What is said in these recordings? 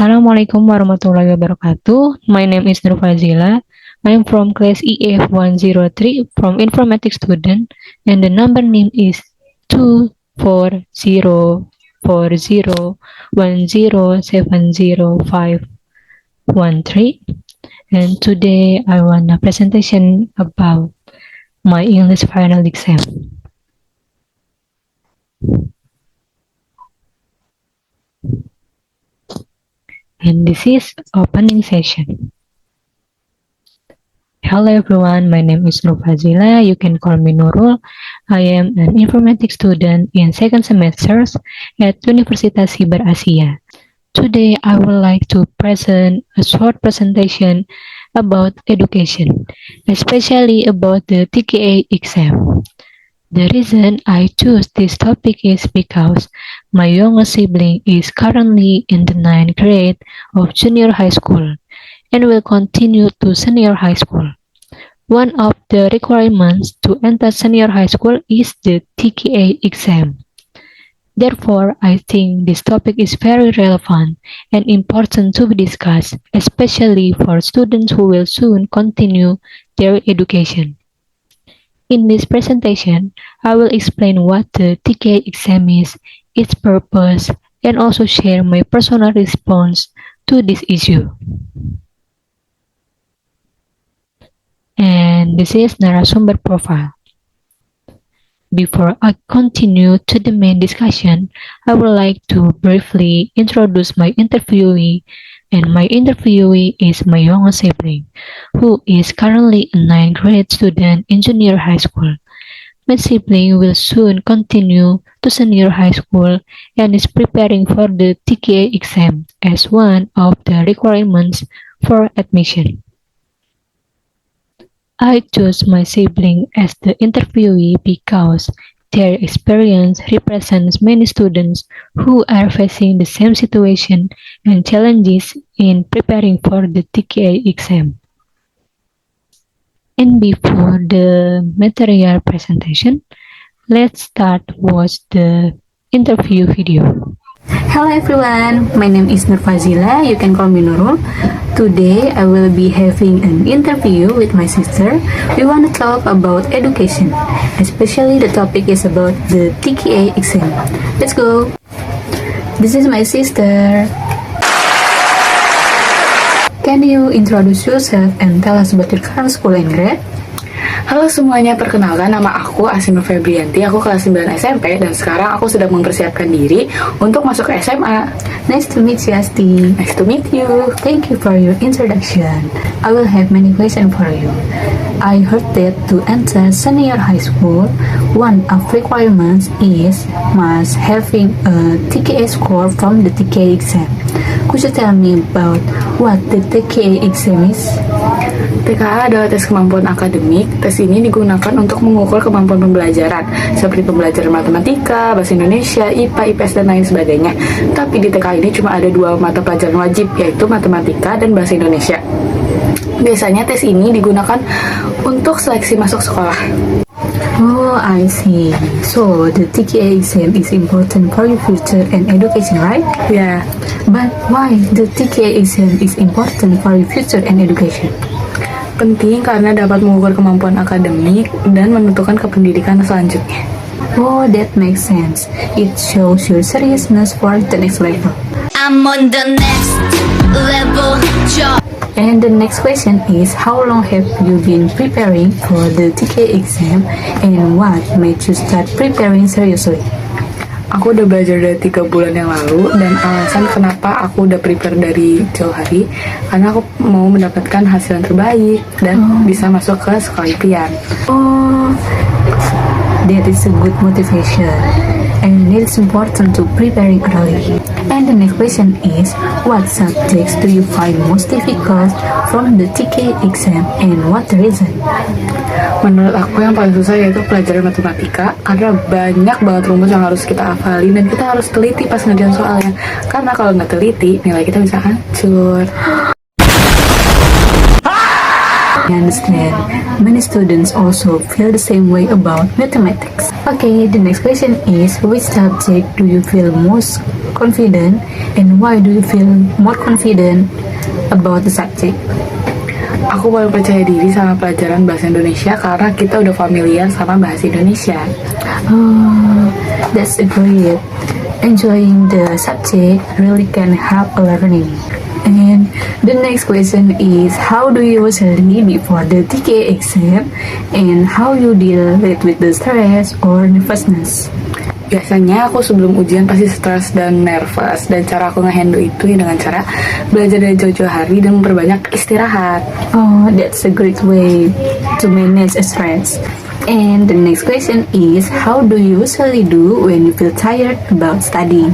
Assalamualaikum warahmatullahi wabarakatuh. My name is Nur Fazila. I am from class EF 103 from informatics student and the number name is 2404010705113. And today I want a presentation about my English final exam. And this is opening session. Hello everyone, my name is Nur Fazila. You can call me Nurul. I am an informatics student in second semester at Universitas Siber Asia. Today I would like to present a short presentation about education, especially about the TKA exam. The reason I choose this topic is because my younger sibling is currently in the 9th grade of junior high school and will continue to senior high school. One of the requirements to enter senior high school is the TKA exam. Therefore, I think this topic is very relevant and important to be discussed, especially for students who will soon continue their education. In this presentation, I will explain what the TKA exam is, its purpose, and also share my personal response to this issue. And this is narasumber profile. Before I continue to the main discussion, I would like to briefly introduce my interviewee, and my interviewee is my younger sibling, who is currently a 9th grade student in junior high school. My sibling will soon continue to senior high school and is preparing for the TKA exam as one of the requirements for admission. I chose my sibling as the interviewee because their experience represents many students who are facing the same situation and challenges in preparing for the TKA exam. And before the material presentation, let's start watch the interview video. Hello everyone, my name is Nur Fazila, you can call me Nurul. Today I will be having an interview with my sister. We want to talk about education, especially the topic is about the TKA exam. Let's go! This is my sister. Can you introduce yourself and tell us about your current school and grade? Halo semuanya, perkenalkan nama aku Asinur Febrianti, aku kelas 9 SMP dan sekarang aku sedang mempersiapkan diri untuk masuk ke SMA. Nice to meet you, Asti. Nice to meet you. Thank you for your introduction. I will have many questions for you. I heard that to enter senior high school, one of requirements is must having a TKA score from the TKA exam. Could you tell me about what the TKA exam is? TKA adalah tes kemampuan akademik. Tes ini digunakan untuk mengukur kemampuan pembelajaran, seperti pembelajaran matematika, bahasa Indonesia, IPA, IPS, dan lain sebagainya. Tapi di TKA ini cuma ada 2 mata pelajaran wajib, yaitu matematika dan bahasa Indonesia. Biasanya tes ini digunakan untuk seleksi masuk sekolah. Oh, I see. So, the TKA exam is important for your future and education, right? Ya, But why the TKA exam is important for your future and education? penting karena dapat mengukur kemampuan akademik dan menentukan kependidikan selanjutnya. Oh, that makes sense. It shows your seriousness for the next level. I'm on the next level job. And the next question is, how long have you been preparing for the TKA exam and what made you start preparing seriously? Aku udah belajar dari 3 bulan yang lalu, dan alasan kenapa aku udah prepare dari jauh hari karena aku mau mendapatkan hasil yang terbaik dan bisa masuk ke sekolah impian. Oh, that is a good motivation and it is important to preparing early. And the next question is, what subjects do you find most difficult from the TKA exam and what the reason? Menurut aku yang paling susah yaitu pelajaran matematika, karena banyak banget rumus yang harus kita hafalin dan kita harus teliti pas ngerjain soalnya. Karena kalau nggak teliti, nilai kita bisa hancur. understand. Many students also feel the same way about mathematics. Okay, the next question is, which subject do you feel most confident and why do you feel more confident about the subject? Aku paling percaya diri sama pelajaran bahasa Indonesia karena kita udah familiar sama bahasa Indonesia. Oh, that's great. Enjoying the subject really can help learning. And the next question is, how do you study before the TK exam and how you deal with the stress or nervousness? Biasanya aku sebelum ujian pasti stres dan nervous, dan cara aku ngehandle itu ya dengan cara belajar dari jauh-jauh hari dan memperbanyak istirahat. Oh, that's a great way to manage stress. And the next question is, how do you usually do when you feel tired about studying?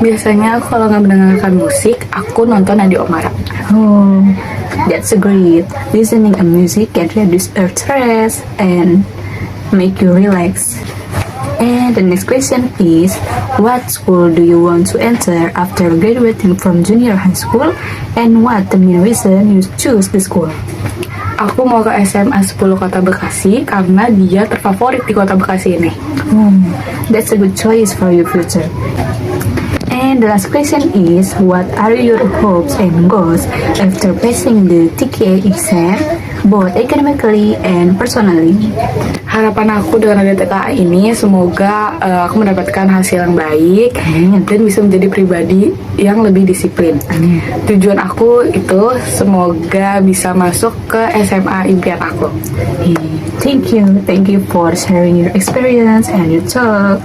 Biasanya aku kalau nggak mendengarkan musik, aku nonton Adi Omara. Oh, that's great. Listening to music can reduce your stress and make you relax. And the next question is, what school do you want to enter after graduating from junior high school and what the main reason you choose the school? Aku mau ke SMA 10 Kota Bekasi karena dia terfavorit di Kota Bekasi ini. That's a good choice for your future. And the last question is, what are your hopes and goals after passing the TK exam, both academically and personally? Harapan aku dengan ada TKA ini, semoga aku mendapatkan hasil yang baik dan bisa menjadi pribadi yang lebih disiplin. Tujuan aku itu semoga bisa masuk ke SMA impian aku. Thank you for sharing your experience and your talk.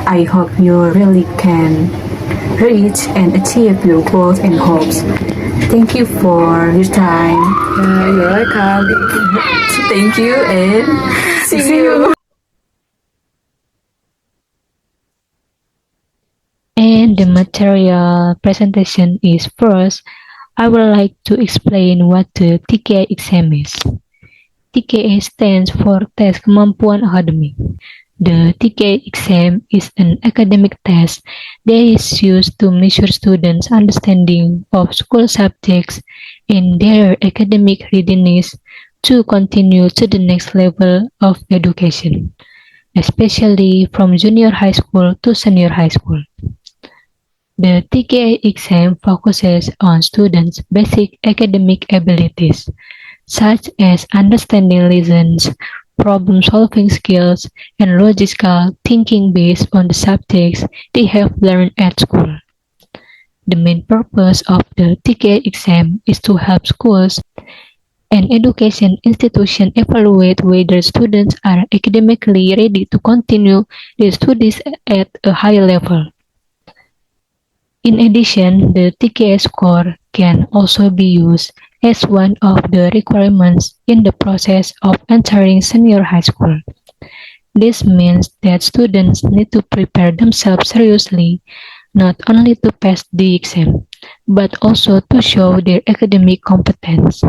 I hope you really can reach and achieve your goals and hopes. Thank you for your time. You're welcome. Thank you and see you. And the material presentation is first, I would like to explain what the TKA exam is. TKA stands for Tes Kemampuan Akademik. The TKA exam is an academic test that is used to measure students' understanding of school subjects and their academic readiness to continue to the next level of education, especially from junior high school to senior high school. The TKA exam focuses on students' basic academic abilities, such as understanding lessons, problem-solving skills, and logical thinking based on the subjects they have learned at school. The main purpose of the TKA exam is to help schools and education institutions evaluate whether students are academically ready to continue their studies at a high level. In addition, the TKA score can also be used as one of the requirements in the process of entering senior high school. This means that students need to prepare themselves seriously, not only to pass the exam, but also to show their academic competence.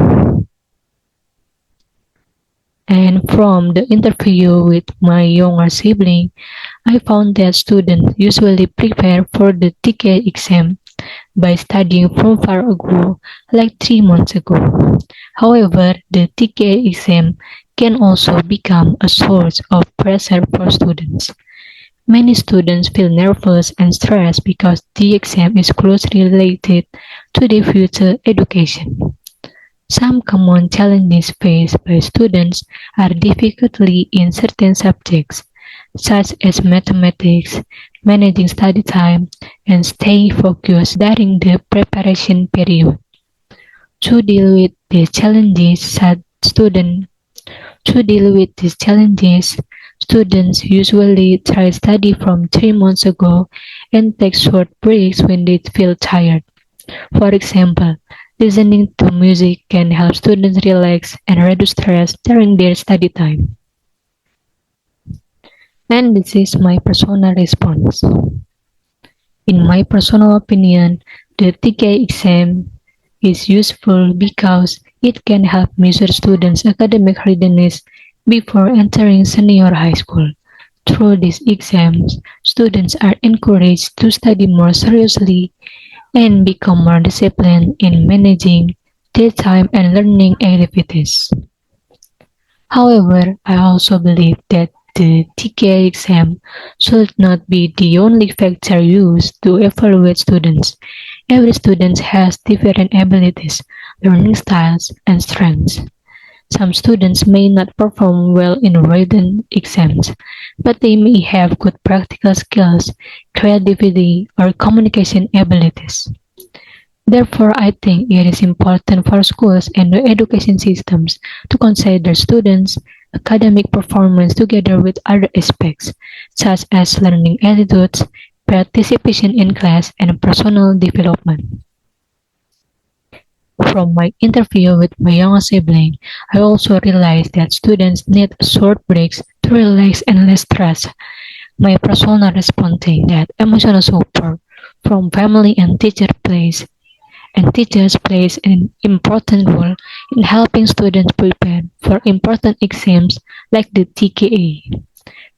And from the interview with my younger sibling, I found that students usually prepare for the TKA exam by studying from far ago, like 3 months ago. However, the TKA exam can also become a source of pressure for students. Many students feel nervous and stressed because the exam is closely related to their future education. Some common challenges faced by students are difficulty in certain subjects, such as mathematics, managing study time, and staying focused during the preparation period. To deal with these challenges, students usually try study from 3 months ago and take short breaks when they feel tired. For example, listening to music can help students relax and reduce stress during their study time. And this is my personal response. In my personal opinion, the TKA exam is useful because it can help measure students' academic readiness before entering senior high school. Through these exams, students are encouraged to study more seriously and become more disciplined in managing their time and learning activities. However, I also believe that the TKA exam should not be the only factor used to evaluate students. Every student has different abilities, learning styles, and strengths. Some students may not perform well in written exams, but they may have good practical skills, creativity, or communication abilities. Therefore, I think it is important for schools and the education systems to consider students' academic performance together with other aspects, such as learning attitudes, participation in class, and personal development. From my interview with my younger sibling, I also realized that students need short breaks to relax and less stress. My personal responding that emotional support from family and teachers plays an important role in helping students prepare for important exams like the TKA.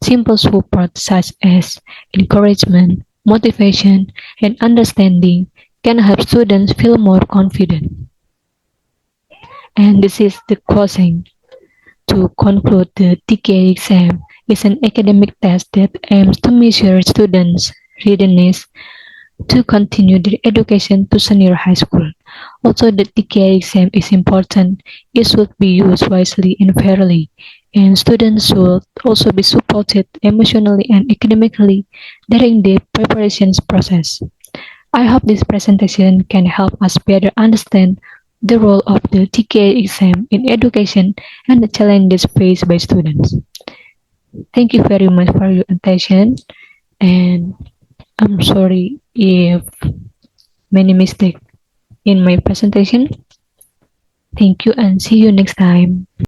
Simple support such as encouragement, motivation, and understanding can help students feel more confident. And this is the closing. To conclude, the TKA exam is an academic test that aims to measure students' readiness to continue their education to senior high school. Although the TKA exam is important, it should be used wisely and fairly, and students should also be supported emotionally and academically during the preparations process. I hope this presentation can help us better understand the role of the TKA exam in education and the challenges faced by students. Thank you very much for your attention, and I'm sorry if many mistakes in my presentation. Thank you and see you next time.